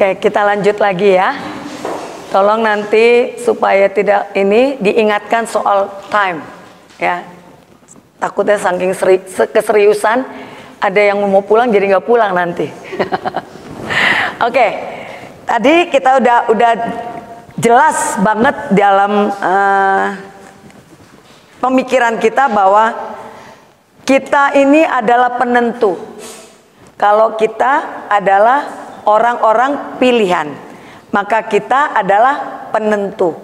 Oke, kita lanjut lagi ya. Tolong nanti supaya tidak ini diingatkan soal time ya. Takutnya saking keseriusan ada yang mau pulang jadi nggak pulang nanti. Oke, tadi kita udah jelas banget dalam pemikiran kita bahwa kita ini adalah penentu. Kalau kita adalah orang-orang pilihan, maka kita adalah penentu.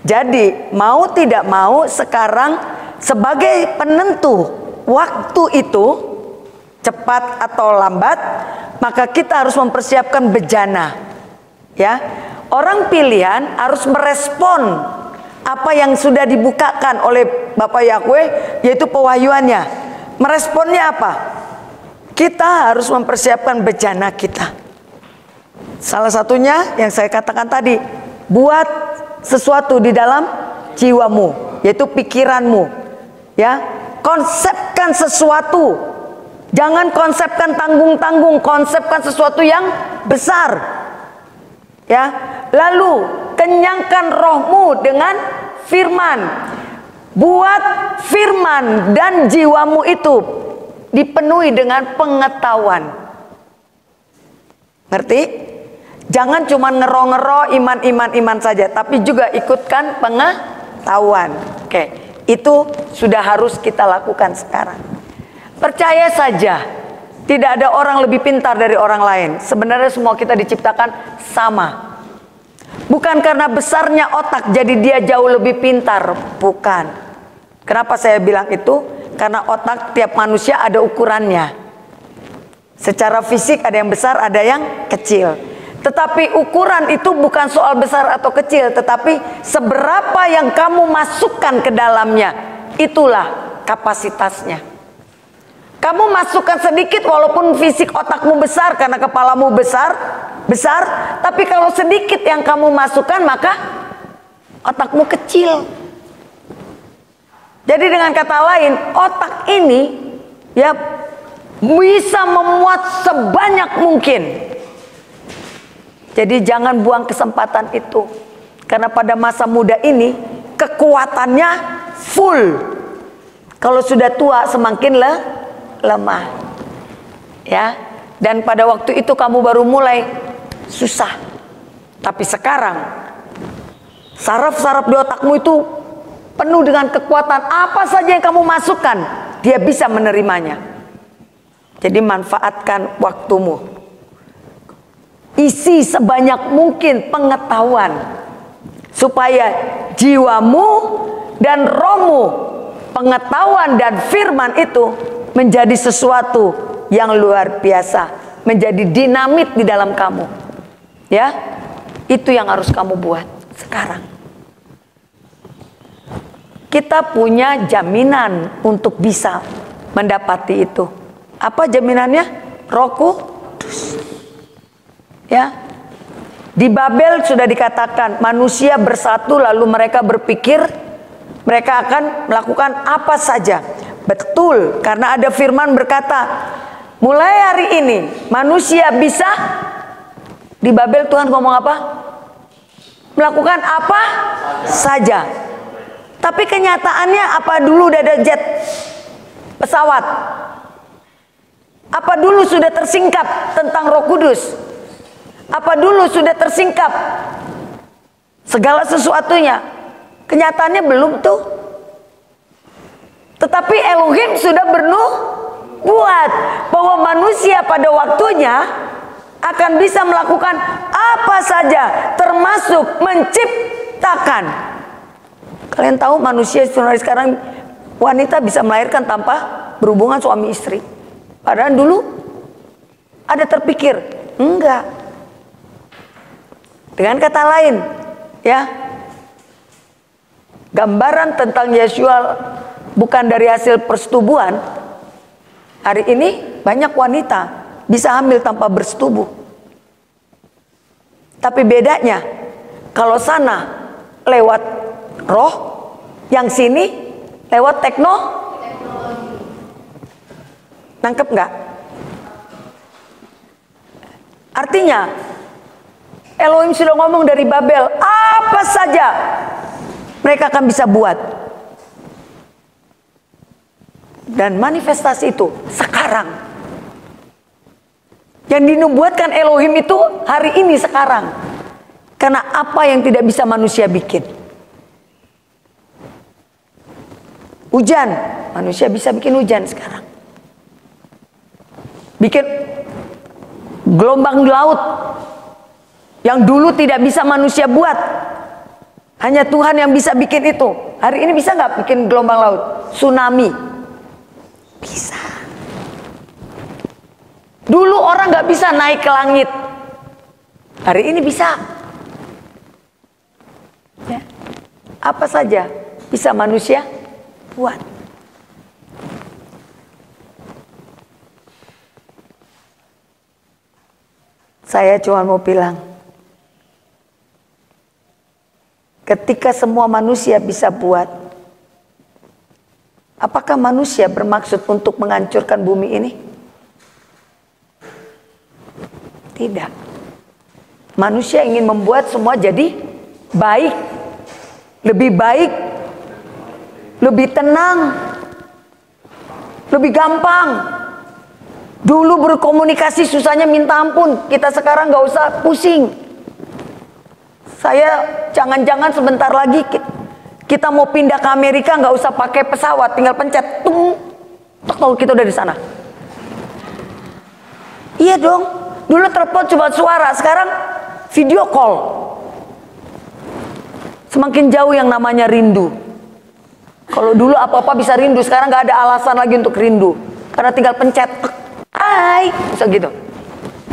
Jadi mau tidak mau sekarang sebagai penentu waktu itu cepat atau lambat, maka kita harus mempersiapkan bejana. Ya, orang pilihan harus merespon apa yang sudah dibukakan oleh Bapak Yahweh, yaitu pewahyuannya. Meresponnya apa? Kita harus mempersiapkan bejana kita. Salah satunya yang saya katakan tadi, buat sesuatu di dalam jiwamu, yaitu pikiranmu. Ya, konsepkan sesuatu. Jangan konsepkan tanggung-tanggung, konsepkan sesuatu yang besar. Ya, lalu kenyangkan rohmu dengan firman. Buat firman dan jiwamu itu dipenuhi dengan pengetahuan. Ngerti? Jangan cuma ngero-ngero iman saja, tapi juga ikutkan pengetahuan. Oke, itu sudah harus kita lakukan sekarang. Percaya saja, tidak ada orang lebih pintar dari orang lain. Sebenarnya semua kita diciptakan sama. Bukan karena besarnya otak jadi dia jauh lebih pintar, bukan. Kenapa saya bilang itu? Karena otak tiap manusia ada ukurannya. Secara fisik ada yang besar, ada yang kecil. Tetapi ukuran itu bukan soal besar atau kecil, tetapi seberapa yang kamu masukkan ke dalamnya, itulah kapasitasnya. Kamu masukkan sedikit walaupun fisik otakmu besar karena kepalamu besar, tapi kalau sedikit yang kamu masukkan maka otakmu kecil. Jadi dengan kata lain, otak ini ya bisa memuat sebanyak mungkin. Jadi jangan buang kesempatan itu. Karena pada masa muda ini kekuatannya full. Kalau sudah tua semakin lemah. Ya. Dan pada waktu itu kamu baru mulai susah. Tapi sekarang saraf-saraf di otakmu itu penuh dengan kekuatan. Apa saja yang kamu masukkan, dia bisa menerimanya. Jadi manfaatkan waktumu. Isi sebanyak mungkin pengetahuan supaya jiwamu dan rohmu, pengetahuan dan firman itu menjadi sesuatu yang luar biasa, menjadi dinamit di dalam kamu. Ya, itu yang harus kamu buat sekarang. Kita punya jaminan untuk bisa mendapati itu. Apa jaminannya? Roh Kudus. Ya, di Babel sudah dikatakan manusia bersatu lalu mereka berpikir mereka akan melakukan apa saja. Betul, karena ada firman berkata mulai hari ini manusia bisa. Di Babel Tuhan ngomong apa? Melakukan apa saja. Tapi kenyataannya apa dulu udah ada jet pesawat? Apa dulu sudah tersingkap tentang Roh Kudus? Apa dulu sudah tersingkap segala sesuatunya? Kenyataannya belum tuh. Tetapi Elohim sudah bernubuat bahwa manusia pada waktunya akan bisa melakukan apa saja, termasuk menciptakan. Kalian tahu manusia sekarang wanita bisa melahirkan tanpa berhubungan suami istri. Padahal dulu ada terpikir, enggak. Dengan kata lain, ya, gambaran tentang Yeshua bukan dari hasil persetubuhan. Hari ini banyak wanita bisa hamil tanpa bersetubuh. Tapi bedanya, kalau sana lewat roh, yang sini lewat teknologi. Nangkep nggak? Artinya Elohim sudah ngomong dari Babel, apa saja mereka akan bisa buat. Dan manifestasi itu sekarang. Yang dinubuatkan Elohim itu hari ini sekarang. Karena apa yang tidak bisa manusia bikin. Hujan, manusia bisa bikin hujan sekarang. Bikin gelombang di laut yang dulu tidak bisa manusia buat. Hanya Tuhan yang bisa bikin itu. Hari ini bisa nggak bikin gelombang laut? Tsunami. Bisa. Dulu orang nggak bisa naik ke langit. Hari ini bisa. Ya. Apa saja bisa manusia buat. Saya cuma mau bilang, ketika semua manusia bisa buat, apakah manusia bermaksud untuk menghancurkan bumi ini? Tidak. Manusia ingin membuat semua jadi baik, lebih baik, lebih tenang, lebih gampang. Dulu berkomunikasi susahnya minta ampun, kita sekarang gak usah pusing. Saya jangan-jangan sebentar lagi kita mau pindah ke Amerika gak usah pakai pesawat, tinggal pencet, tung, tok, kita udah di sana. Iya dong, dulu telepon cuma suara, sekarang video call. Semakin jauh yang namanya rindu. Kalau dulu apa-apa bisa rindu, sekarang gak ada alasan lagi untuk rindu, karena tinggal pencet, hai, bisa gitu.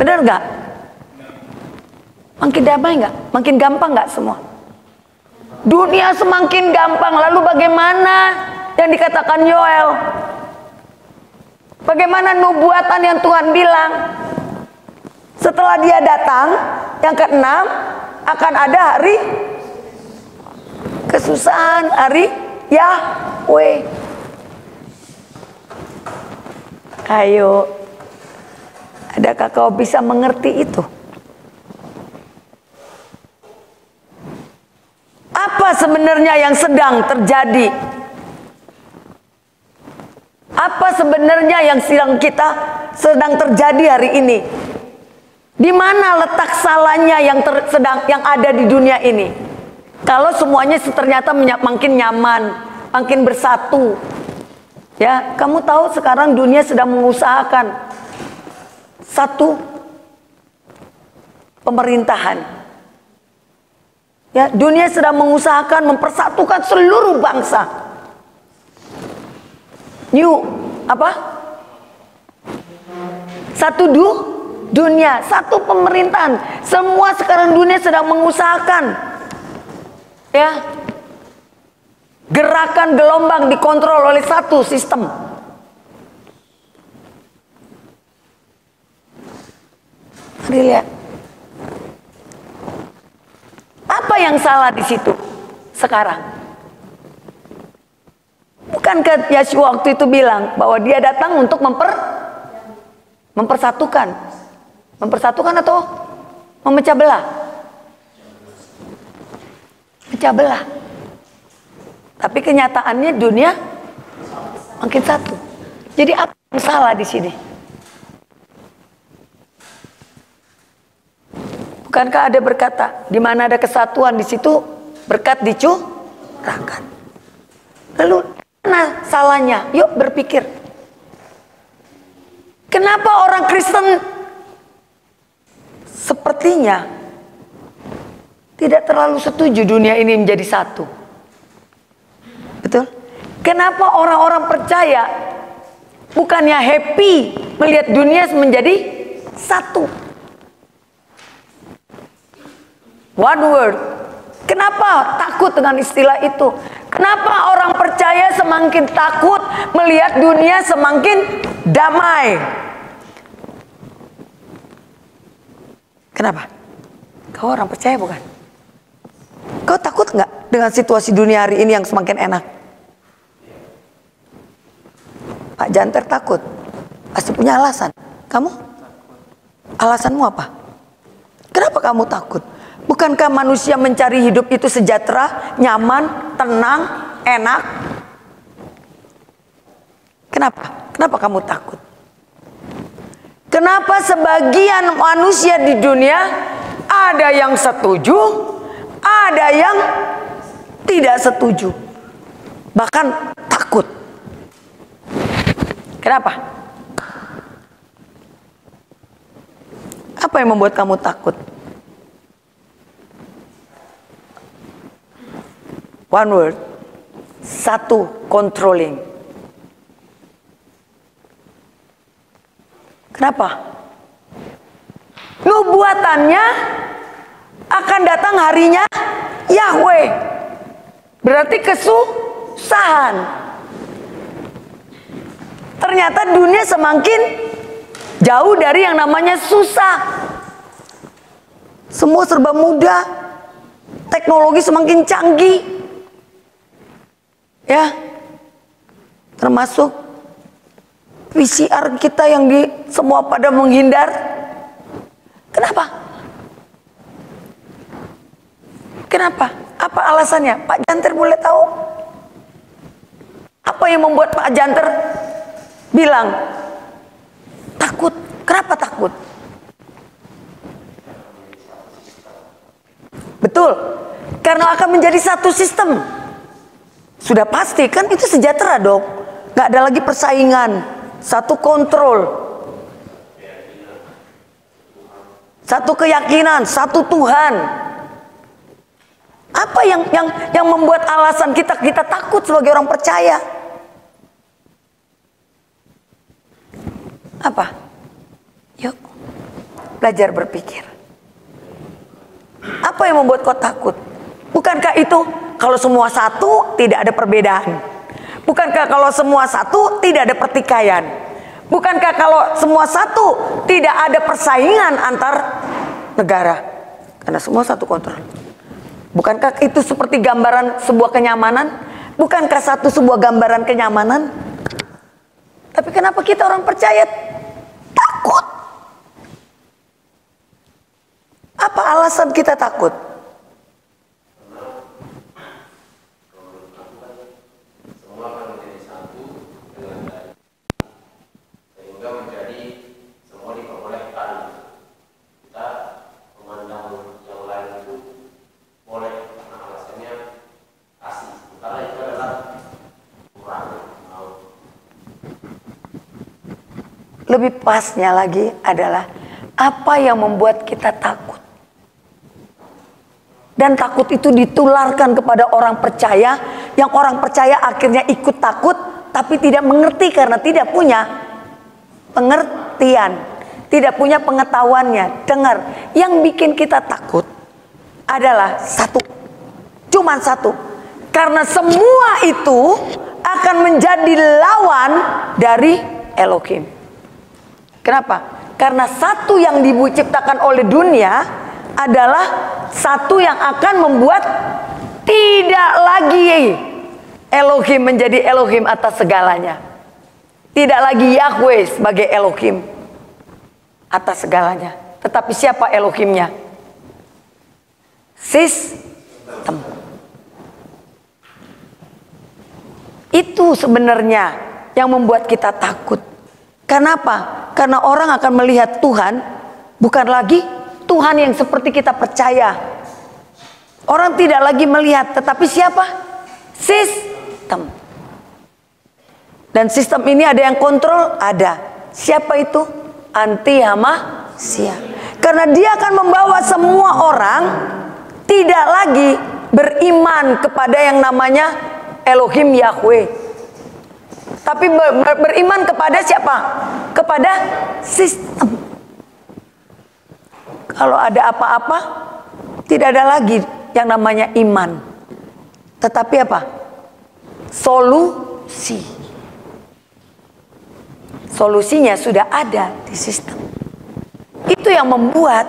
Bener gak? Makin damai gak? Makin gampang gak semua? Dunia semakin gampang. Lalu bagaimana yang dikatakan Yoel? Bagaimana nubuatan yang Tuhan bilang? Setelah dia datang, yang keenam, akan ada hari kesusahan, hari Yahweh. Ayo, adakah kau bisa mengerti itu? Apa sebenarnya yang sedang terjadi? Apa sebenarnya yang sedang terjadi hari ini? Di mana letak salahnya yang ada di dunia ini? Kalau semuanya ternyata makin nyaman, makin bersatu. Ya, kamu tahu sekarang dunia sedang mengusahakan satu pemerintahan. Ya, dunia sedang mengusahakan mempersatukan seluruh bangsa. Satu dunia, satu pemerintahan. Semua sekarang dunia sedang mengusahakan. Ya, gerakan gelombang dikontrol oleh satu sistem. Mari lihat. Apa yang salah di situ sekarang? Bukankah Yeshua waktu itu bilang bahwa dia datang untuk mempersatukan? Mempersatukan atau memecah belah? Pecah belah. Tapi kenyataannya dunia makin satu. Jadi apa yang salah di sini? Bukankah ada berkata, di mana ada kesatuan di situ berkat dicurahkan. Lalu mana salahnya? Yuk berpikir. Kenapa orang Kristen sepertinya tidak terlalu setuju dunia ini menjadi satu? Betul? Kenapa orang-orang percaya bukannya happy melihat dunia menjadi satu? One word. Kenapa takut dengan istilah itu? Kenapa orang percaya semakin takut melihat dunia semakin damai? Kenapa? Kau orang percaya bukan? Kau takut nggak dengan situasi dunia hari ini yang semakin enak? Pak Janter takut. Pasti punya alasan. Kamu? Alasanmu apa? Kenapa kamu takut? Bukankah manusia mencari hidup itu sejahtera, nyaman, tenang, enak? Kenapa? Kenapa kamu takut? Kenapa sebagian manusia di dunia ada yang setuju, ada yang tidak setuju, bahkan takut? Kenapa? Apa yang membuat kamu takut? One word, satu, controlling. Kenapa? Nubuatannya akan datang harinya Yahweh. Berarti kesusahan. Ternyata dunia semakin jauh dari yang namanya susah. Semua serba mudah. Teknologi semakin canggih. Ya. Termasuk PCR kita yang semua pada menghindar. Kenapa? Kenapa? Apa alasannya? Pak Janter boleh tahu? Apa yang membuat Pak Janter bilang takut? Kenapa takut? Betul. Karena akan menjadi satu sistem. Sudah pasti kan itu sejahtera dong. Gak ada lagi persaingan. Satu kontrol, satu keyakinan, satu Tuhan. Apa yang membuat alasan kita takut sebagai orang percaya? Apa? Yuk, belajar berpikir. Apa yang membuat kau takut? Bukankah itu kalau semua satu tidak ada perbedaan? Bukankah kalau semua satu tidak ada pertikaian? Bukankah kalau semua satu tidak ada persaingan antar negara? Karena semua satu kontrol. Bukankah itu seperti gambaran sebuah kenyamanan? Bukankah satu sebuah gambaran kenyamanan? Tapi kenapa kita orang percaya takut? Apa alasan kita takut? Lebih pasnya lagi adalah apa yang membuat kita takut. Dan takut itu ditularkan kepada orang percaya, yang orang percaya akhirnya ikut takut, tapi tidak mengerti karena tidak punya pengertian, tidak punya pengetahuannya. Dengar, yang bikin kita takut adalah satu, cuman satu. Karena semua itu akan menjadi lawan dari Elohim. Kenapa? Karena satu yang diciptakan oleh dunia adalah satu yang akan membuat tidak lagi Elohim menjadi Elohim atas segalanya. Tidak lagi Yahweh sebagai Elohim atas segalanya. Tetapi siapa Elohimnya? Sistem. Itu sebenarnya yang membuat kita takut. Kenapa? Karena orang akan melihat Tuhan bukan lagi Tuhan yang seperti kita percaya. Orang tidak lagi melihat, tetapi siapa? Sistem. Dan sistem ini ada yang kontrol? Ada. Siapa itu? Anti-Hamasya. Karena dia akan membawa semua orang tidak lagi beriman kepada yang namanya Elohim Yahweh, tapi beriman kepada siapa? Kepada sistem. Kalau ada apa-apa, tidak ada lagi yang namanya iman, tetapi apa? Solusi. Solusinya sudah ada di sistem. Itu yang membuat.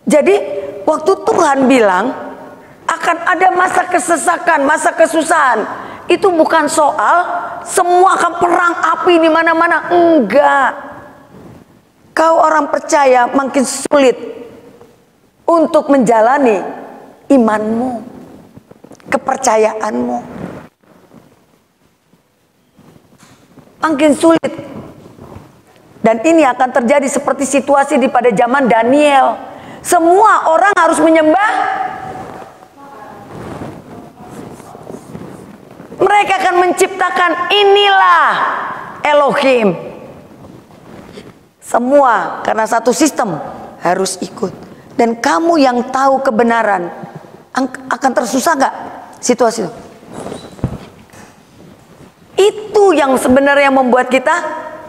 Jadi waktu Tuhan bilang akan ada masa kesesakan, masa kesusahan, itu bukan soal semua akan perang api di mana-mana. Enggak. kau orang percaya makin sulit untuk menjalani imanmu, kepercayaanmu. Makin sulit. Dan ini akan terjadi seperti situasi pada zaman Daniel. Semua orang harus menyembah. Mereka akan menciptakan, inilah Elohim. Semua karena satu sistem harus ikut. Dan kamu yang tahu kebenaran, akan tersusah gak situasi itu? Itu yang sebenarnya membuat kita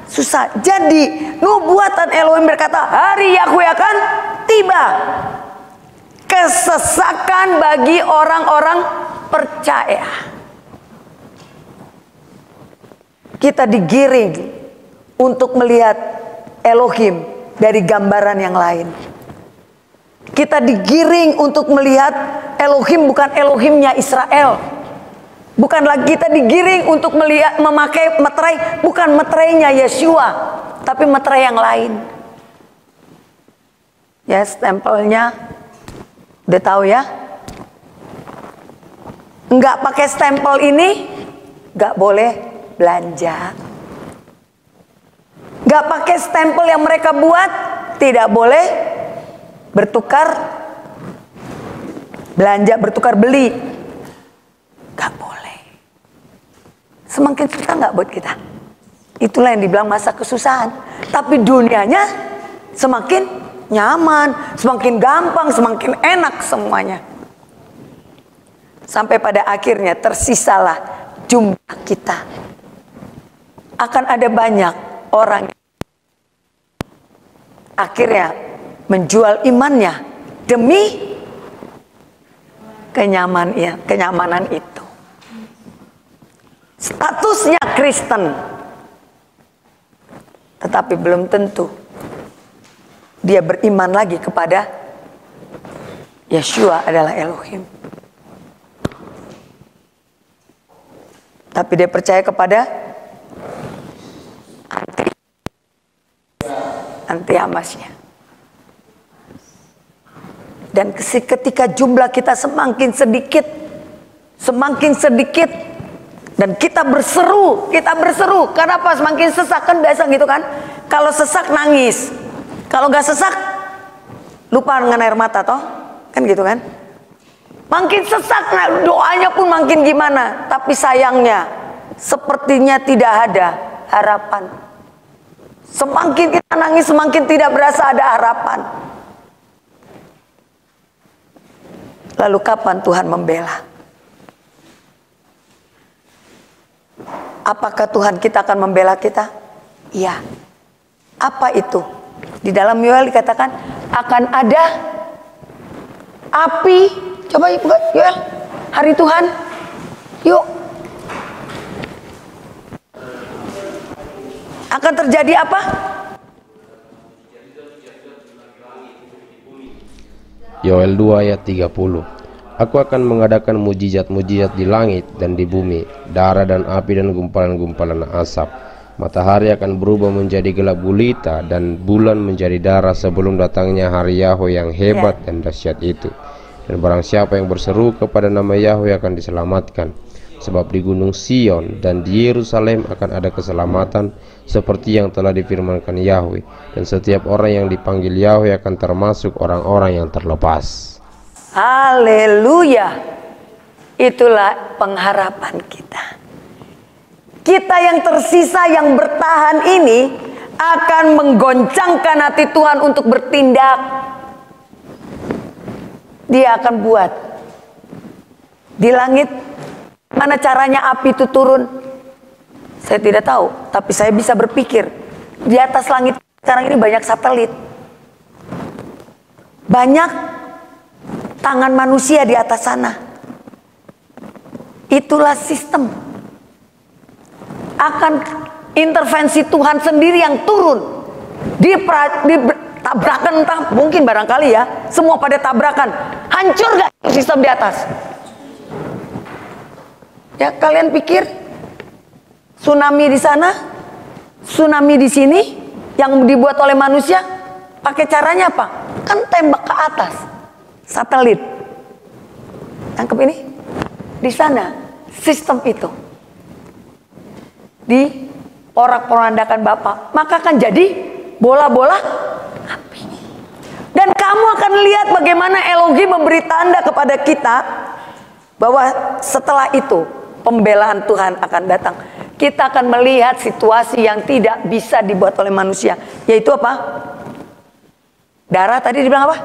susah. Jadi nubuatan Elohim berkata, hari Yahweh akan tiba. Kesesakan bagi orang-orang percaya. Kita digiring untuk melihat Elohim dari gambaran yang lain. Kita digiring untuk melihat Elohim bukan Elohimnya Israel. Bukan lagi kita digiring untuk melihat, memakai meterai, bukan meterainya Yeshua, tapi meterai yang lain. Ya, stempelnya udah tahu ya. Enggak pakai stempel ini, enggak boleh belanja. Enggak pakai stempel yang mereka buat, tidak boleh bertukar belanja, bertukar beli. Enggak boleh. Semakin susah nggak buat kita? Itulah yang dibilang masa kesusahan. Tapi dunianya semakin nyaman, semakin gampang, semakin enak semuanya. Sampai pada akhirnya tersisalah jumlah kita. Akan ada banyak orang yang akhirnya menjual imannya demi kenyamanan itu. Statusnya Kristen, tetapi belum tentu dia beriman lagi kepada Yeshua adalah Elohim. Tapi dia percaya kepada anti Hamasnya. Dan ketika jumlah kita semakin sedikit, dan kita berseru. Kenapa semakin sesak? Kan biasa gitu kan. Kalau sesak nangis. Kalau nggak sesak, lupa dengan air mata toh. Kan gitu kan. Makin sesak, nah, doanya pun makin gimana. Tapi sayangnya, sepertinya tidak ada harapan. Semakin kita nangis, semakin tidak berasa ada harapan. Lalu kapan Tuhan membela? Apakah Tuhan kita akan membela kita? Iya. Apa itu? Di dalam Yoel dikatakan akan ada api. Coba buka Yoel. Hari Tuhan. Yuk. Akan terjadi apa? Yoel 2 ayat 30. Aku akan mengadakan mujizat-mujizat di langit dan di bumi, darah dan api dan gumpalan-gumpalan asap. Matahari akan berubah menjadi gelap gulita dan bulan menjadi darah sebelum datangnya hari Yahweh yang hebat dan dahsyat itu. Dan barang siapa yang berseru kepada nama Yahweh akan diselamatkan. Sebab di Gunung Sion dan di Yerusalem akan ada keselamatan seperti yang telah difirmankan Yahweh. Dan setiap orang yang dipanggil Yahweh akan termasuk orang-orang yang terlepas. Haleluya. Itulah pengharapan kita. Kita yang tersisa, yang bertahan ini akan menggoncangkan hati Tuhan untuk bertindak. Dia akan buat di langit. Mana caranya api itu turun? Saya tidak tahu, tapi saya bisa berpikir. Di atas langit sekarang ini banyak satelit. Banyak tangan manusia di atas sana. Itulah sistem. Akan intervensi Tuhan sendiri yang turun. Tabrakan entah, mungkin barangkali ya, semua pada tabrakan. Hancur gak sistem di atas? Ya, kalian pikir tsunami di sana, tsunami di sini, Yang dibuat oleh manusia pakai caranya apa? Kan tembak ke atas, satelit. Tangkap ini, di sana sistem itu di porak-porandakan Bapak, maka akan jadi bola-bola api. Dan kamu akan lihat bagaimana Elohim memberi tanda kepada kita bahwa setelah itu pembelaan Tuhan akan datang. Kita akan melihat situasi yang tidak bisa dibuat oleh manusia, yaitu apa? Darah tadi dibilang apa?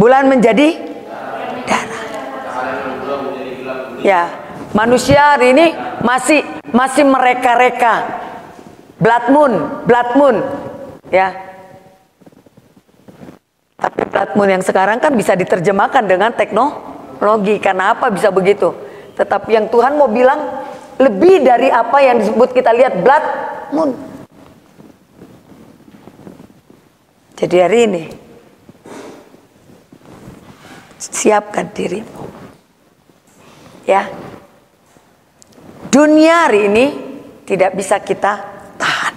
Bulan menjadi darah. Ya, manusia hari ini masih mereka-reka. Blood moon, ya. Tapi blood moon yang sekarang kan bisa diterjemahkan dengan teknologi. Karena apa bisa begitu? Tetapi yang Tuhan mau bilang lebih dari apa yang disebut kita lihat blood moon. Jadi hari ini siapkan dirimu, ya. Dunia hari ini tidak bisa kita tahan.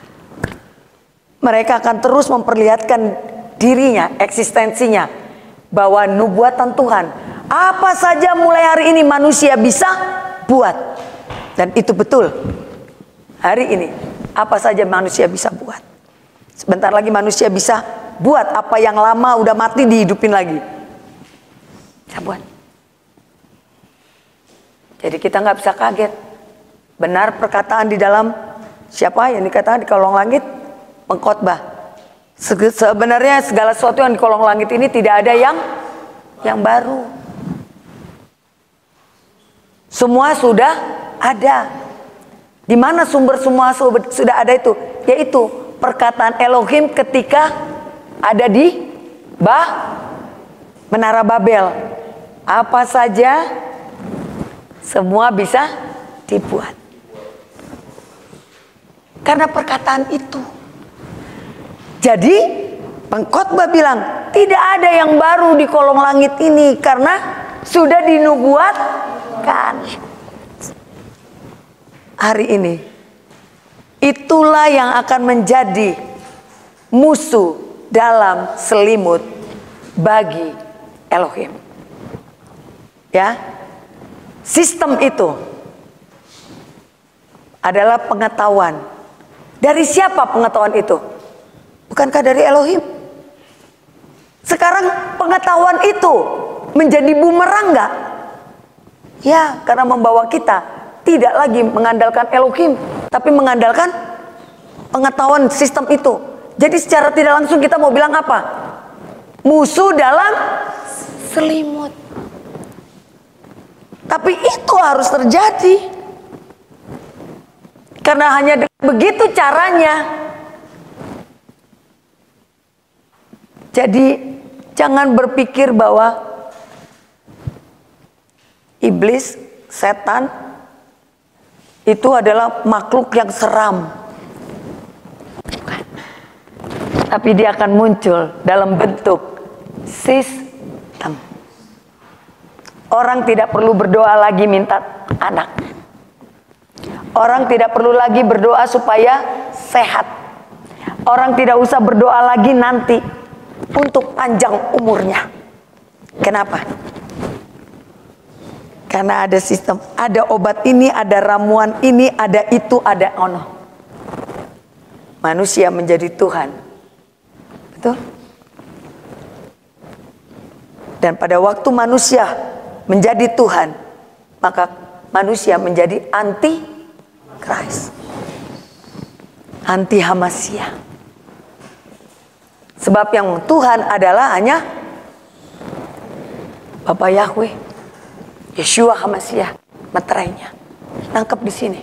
Mereka akan terus memperlihatkan dirinya, eksistensinya, bahwa nubuatan Tuhan apa saja mulai hari ini manusia bisa buat. Dan itu betul. Hari ini apa saja manusia bisa buat. Sebentar lagi manusia bisa buat apa yang lama udah mati dihidupin lagi. Bisa buat. Jadi kita nggak bisa kaget. Benar perkataan di dalam siapa yang dikatakan di kolong langit? Pengkhotbah. Sebenarnya segala sesuatu yang di kolong langit ini tidak ada yang baru. Semua sudah ada. Di mana sumber semua sudah ada itu? Yaitu perkataan Elohim ketika ada di Menara Babel. Apa saja semua bisa dibuat. Karena perkataan itu. Jadi pengkhotbah bilang tidak ada yang baru di kolong langit ini karena sudah dinubuatkan. Hari ini itulah yang akan menjadi musuh dalam selimut bagi Elohim. Ya. Sistem itu adalah pengetahuan. Dari siapa pengetahuan itu? Bukankah dari Elohim? Sekarang pengetahuan itu menjadi bumerang enggak? Ya, karena membawa kita tidak lagi mengandalkan Elohim, tapi mengandalkan pengetahuan sistem itu. Jadi secara tidak langsung kita mau bilang apa? Musuh dalam selimut. Tapi itu harus terjadi. Karena hanya begitu caranya. Jadi jangan berpikir bahwa iblis, setan itu adalah makhluk yang seram. Tapi dia akan muncul dalam bentuk sistem. Orang tidak perlu berdoa lagi minta anak. Orang tidak perlu lagi berdoa supaya sehat. Orang tidak usah berdoa lagi nanti untuk panjang umurnya. Kenapa? Karena ada sistem, ada obat ini, ada ramuan ini, ada itu, ada ono. Manusia menjadi Tuhan. Betul? Dan pada waktu manusia menjadi Tuhan, maka manusia menjadi anti Christ, anti Hamasia. Sebab yang Tuhan adalah hanya Bapa Yahweh, Yeshua Hamasia, meterainya. Nangkep di sini.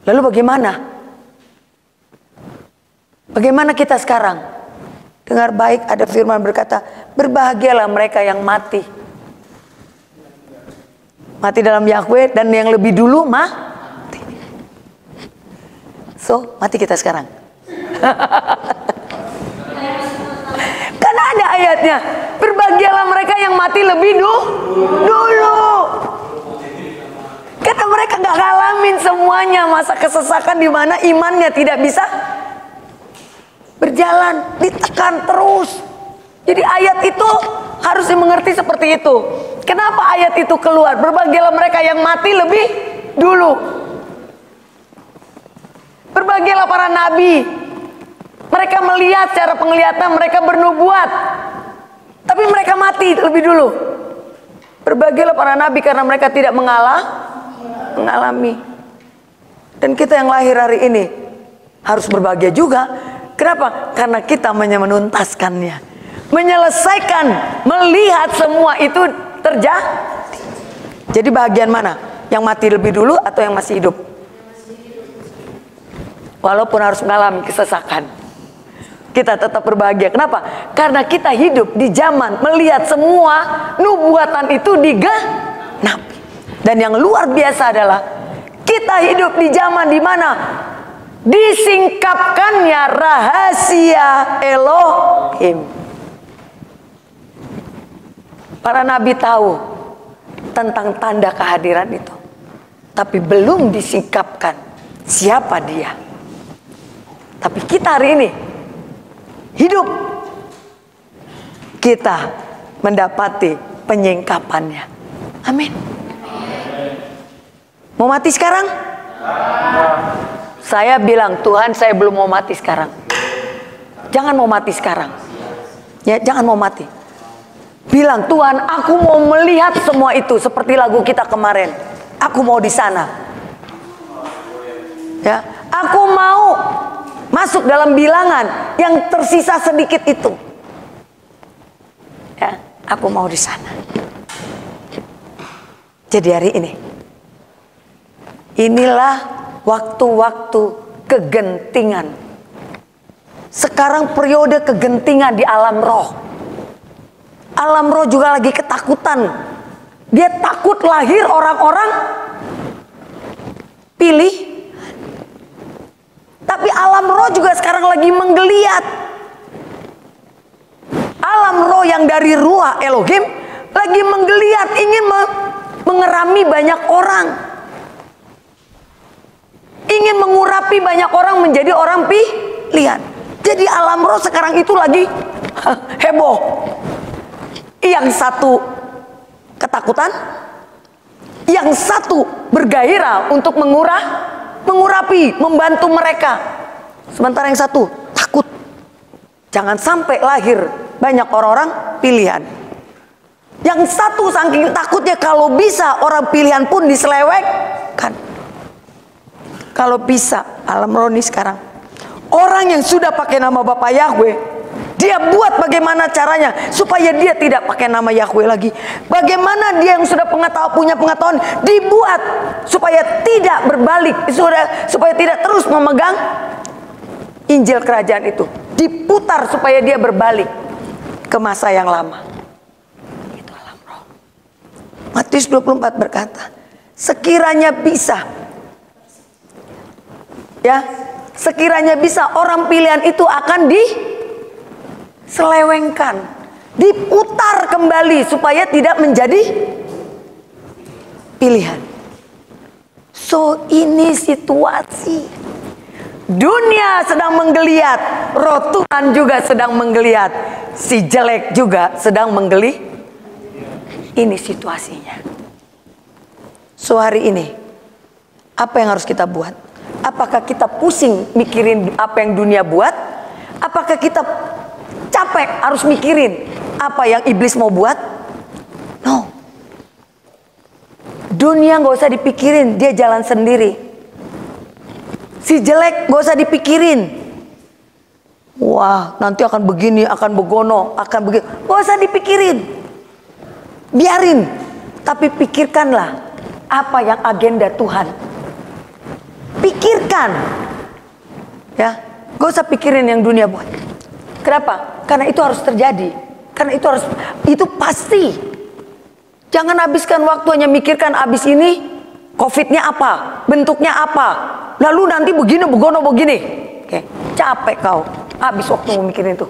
Lalu bagaimana? Bagaimana kita sekarang? Dengar baik, ada firman berkata, berbahagialah mereka yang mati. Mati dalam Yahweh, dan yang lebih dulu mati. So, mati kita sekarang. Karena ada ayatnya, berbahagialah mereka yang mati lebih dulu. Karena mereka nggak ngalamin semuanya masa kesesakan di mana imannya tidak bisa berjalan, ditekan terus. Jadi ayat itu harus dimengerti seperti itu. Kenapa ayat itu keluar? Berbahagialah mereka yang mati lebih dulu. Berbahagialah para nabi. Mereka melihat secara penglihatan, mereka bernubuat, tapi mereka mati lebih dulu. Berbahagialah para nabi karena mereka tidak mengalami. Dan kita yang lahir hari ini harus berbahagia juga. Kenapa? Karena kita menuntaskannya, menyelesaikan, melihat semua itu terjadi. Jadi bagian mana? Yang mati lebih dulu atau yang masih hidup? Walaupun harus mengalami kesesakan, kita tetap berbahagia. Kenapa? Karena kita hidup di zaman melihat semua nubuatan itu digenapi. Dan yang luar biasa adalah kita hidup di zaman di mana disingkapkannya rahasia Elohim. Para nabi tahu tentang tanda kehadiran itu, tapi belum disingkapkan siapa dia. Tapi kita hari ini hidup, kita mendapati penyingkapannya. Amin. Mau mati sekarang? Saya bilang, Tuhan, saya belum mau mati sekarang. Jangan mau mati sekarang. Ya, jangan mau mati. Bilang, Tuhan, aku mau melihat semua itu seperti lagu kita kemarin. Aku mau di sana. Ya, aku mau masuk dalam bilangan yang tersisa sedikit itu. Ya, aku mau di sana. Jadi hari ini, inilah waktu-waktu kegentingan. Sekarang periode kegentingan di alam roh. Alam roh juga lagi ketakutan. Dia takut lahir orang-orang pilih. Tapi alam roh juga sekarang lagi menggeliat. Alam roh yang dari ruah Elohim lagi menggeliat, ingin mengerami banyak orang. Ingin mengurapi banyak orang menjadi orang pilihan. Jadi alam roh sekarang itu lagi heboh. Yang satu ketakutan, yang satu bergairah untuk mengurapi, membantu mereka. Sementara yang satu takut. Jangan sampai lahir banyak orang-orang pilihan. Yang satu saking takutnya kalau bisa orang pilihan pun diselewengkan. Kalau bisa, alam roh ini sekarang, orang yang sudah pakai nama Bapak Yahweh, dia buat bagaimana caranya supaya dia tidak pakai nama Yahweh lagi. Bagaimana dia yang sudah punya pengetahuan dibuat supaya tidak berbalik, supaya tidak terus memegang Injil kerajaan itu. Diputar supaya dia berbalik ke masa yang lama. Itu alam roh. Matius 24 berkata, sekiranya bisa, ya, sekiranya bisa orang pilihan itu akan diselewengkan, diputar kembali supaya tidak menjadi pilihan. So ini situasi. Dunia sedang menggeliat, roh Tuhan juga sedang menggeliat, si jelek juga sedang menggeliat. Ini situasinya. So hari ini, apa yang harus kita buat? Apakah kita pusing mikirin apa yang dunia buat? Apakah kita capek harus mikirin apa yang iblis mau buat? No. Dunia gak usah dipikirin, dia jalan sendiri. Si jelek gak usah dipikirin. Wah, nanti akan begini, akan begono, akan begini. Gak usah dipikirin. Biarin. Tapi pikirkanlah apa yang agenda Tuhan. Pikirkan. Ya, gak usah pikirin yang dunia buat. Kenapa? Karena itu harus terjadi. Karena itu pasti. Jangan habiskan waktu hanya mikirkan abis ini COVID-nya apa, bentuknya apa, lalu nanti begini, begono, begini. Oke, capek kau, habis waktu memikirin itu.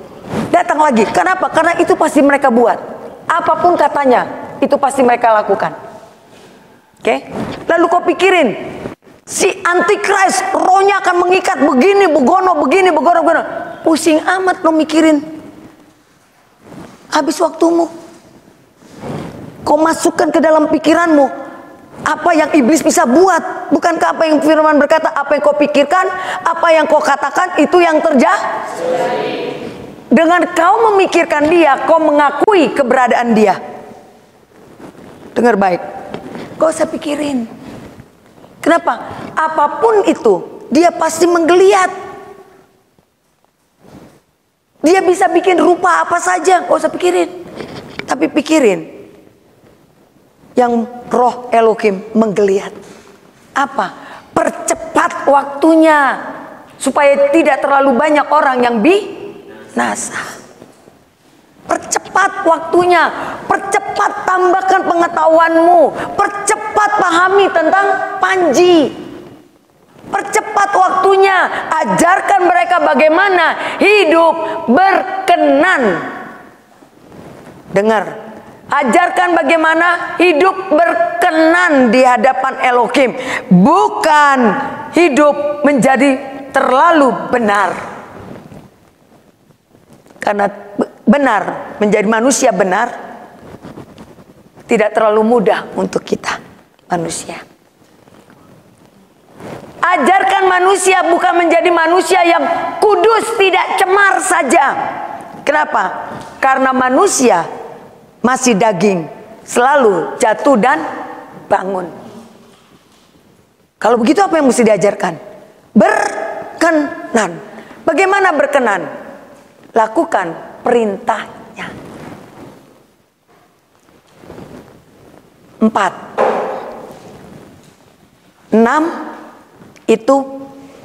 Datang lagi, kenapa? Karena itu pasti mereka buat. Apapun katanya, itu pasti mereka lakukan. Oke? Lalu kau pikirin, si antikris rohnya akan mengikat begini, begono, begini, begono, begono. Pusing amat lo mikirin. Habis waktumu. Kau masukkan ke dalam pikiranmu apa yang iblis bisa buat. Bukankah apa yang firman berkata, apa yang kau pikirkan, apa yang kau katakan, itu yang terjadi. Dengan kau memikirkan dia, kau mengakui keberadaan dia. Dengar baik, kau usah pikirin. Kenapa? Apapun itu, dia pasti menggeliat. Dia bisa bikin rupa apa saja, kau usah pikirin. Tapi pikirin yang roh Elohim menggeliat. Apa? Percepat waktunya supaya tidak terlalu banyak orang yang binasa. Percepat waktunya, percepat tambahkan pengetahuanmu, percepat pahami tentang Panji. Percepat waktunya, ajarkan mereka bagaimana hidup berkenan. Dengar, ajarkan bagaimana hidup berkenan di hadapan Elohim, bukan hidup menjadi terlalu benar. Karena benar, menjadi manusia benar tidak terlalu mudah untuk kita manusia. Ajarkan manusia bukan menjadi manusia yang kudus, tidak cemar saja. Kenapa? Karena manusia masih daging, selalu jatuh dan bangun. Kalau begitu apa yang mesti diajarkan? Berkenan. Bagaimana berkenan? Lakukan perintahnya. 4. 6 itu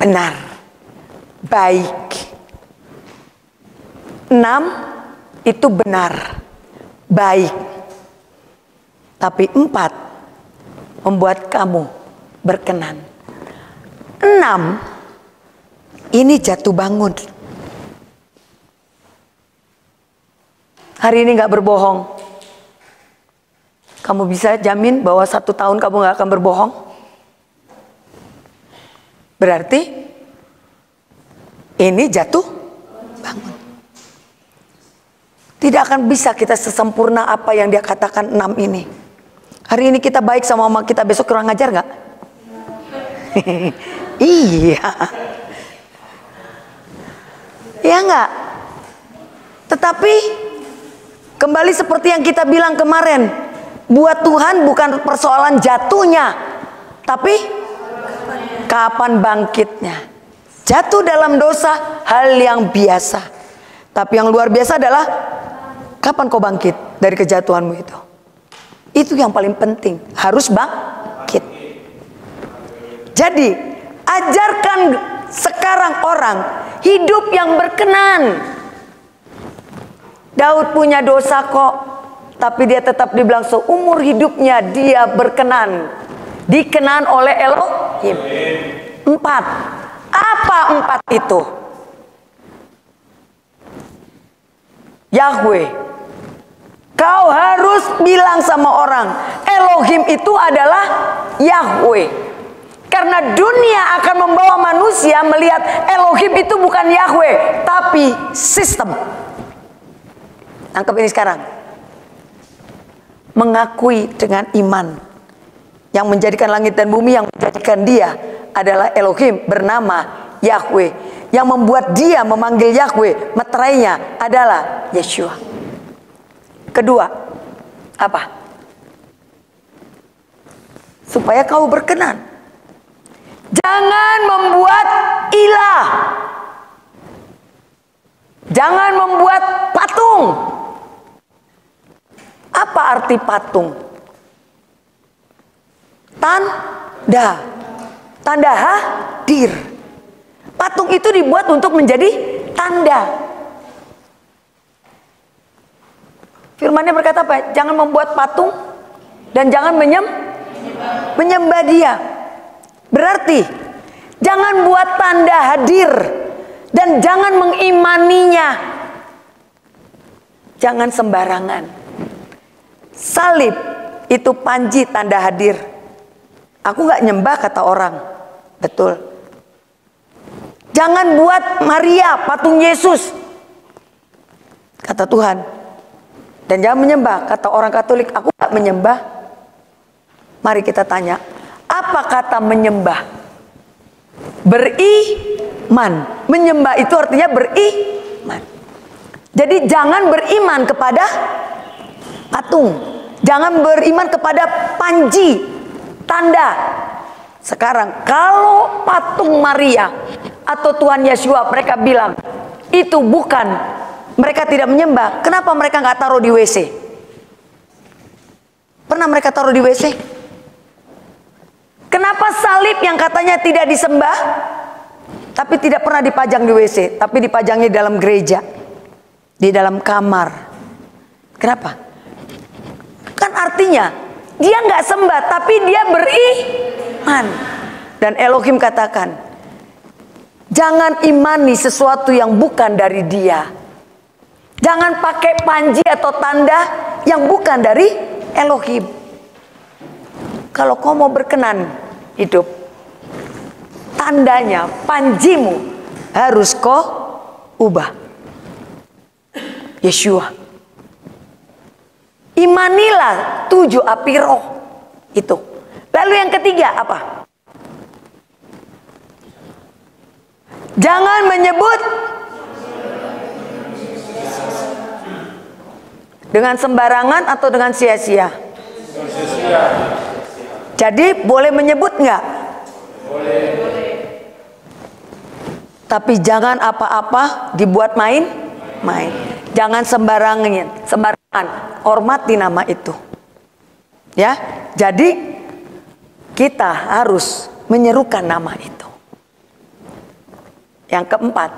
benar, baik. 6 itu benar, baik. Tapi 4 membuat kamu berkenan. 6 ini jatuh bangun. Hari ini gak berbohong. Kamu bisa jamin bahwa 1 tahun kamu gak akan berbohong? Berarti ini jatuh bangun. Tidak akan bisa kita sesempurna apa yang dia katakan 6 ini. Hari ini kita baik sama mama kita, besok kurang ajar gak? Iya. Iya gak? Tetapi kembali seperti yang kita bilang kemarin, buat Tuhan bukan persoalan jatuhnya, tapi kapan bangkitnya. Jatuh dalam dosa hal yang biasa, tapi yang luar biasa adalah kapan kau bangkit dari kejatuhanmu itu. Itu yang paling penting, harus bangkit. Jadi ajarkan sekarang orang hidup yang berkenan. Daud punya dosa kok, tapi dia tetap dibilang seumur hidupnya dia berkenan, dikenan oleh Elohim. 4. Apa 4 itu? Yahweh. Kau harus bilang sama orang, Elohim itu adalah Yahweh. Karena dunia akan membawa manusia melihat Elohim itu bukan Yahweh, tapi sistem. Tangkap ini sekarang. Mengakui dengan iman yang menjadikan langit dan bumi, yang menjadikan dia adalah Elohim bernama Yahweh, yang membuat dia memanggil Yahweh, meterainya adalah Yeshua. Kedua, apa? Supaya kau berkenan, jangan membuat ilah, jangan membuat patung. Apa arti patung? Tanda hadir. Patung itu dibuat untuk menjadi tanda. Firman-Nya berkata apa? Jangan membuat patung dan jangan menyembah dia. Berarti jangan buat tanda hadir dan jangan mengimaninya. Jangan sembarangan. Salib itu panji tanda hadir. Aku nggak nyembah kata orang. Betul. Jangan buat Maria patung Yesus, kata Tuhan. Dan jangan menyembah, kata orang Katolik. Aku nggak menyembah. Mari kita tanya, apa kata menyembah? Beriman. Menyembah itu artinya beriman. Jadi jangan beriman kepada patung. Jangan beriman kepada panji, tanda. Sekarang kalau patung Maria atau Tuhan Yesus mereka bilang itu bukan, mereka tidak menyembah, kenapa mereka nggak taruh di WC? Pernah mereka taruh di WC? Kenapa salib yang katanya tidak disembah tapi tidak pernah dipajang di WC, tapi dipajangnya di dalam gereja, di dalam kamar? Kenapa? Kan artinya dia nggak sembah tapi dia beriman. Dan Elohim katakan, jangan imani sesuatu yang bukan dari dia. Jangan pakai panji atau tanda yang bukan dari Elohim. Kalau kau mau berkenan hidup, tandanya, panjimu harus kau ubah. Yeshua. Imanilah 7 api roh itu. Lalu yang ketiga apa? Jangan menyebut dengan sembarangan atau dengan sia-sia. Jadi boleh menyebut nggak? Boleh. Tapi jangan apa-apa dibuat main-main. Jangan sembarangan, hormati nama itu. Ya, jadi kita harus menyerukan nama itu. Yang keempat,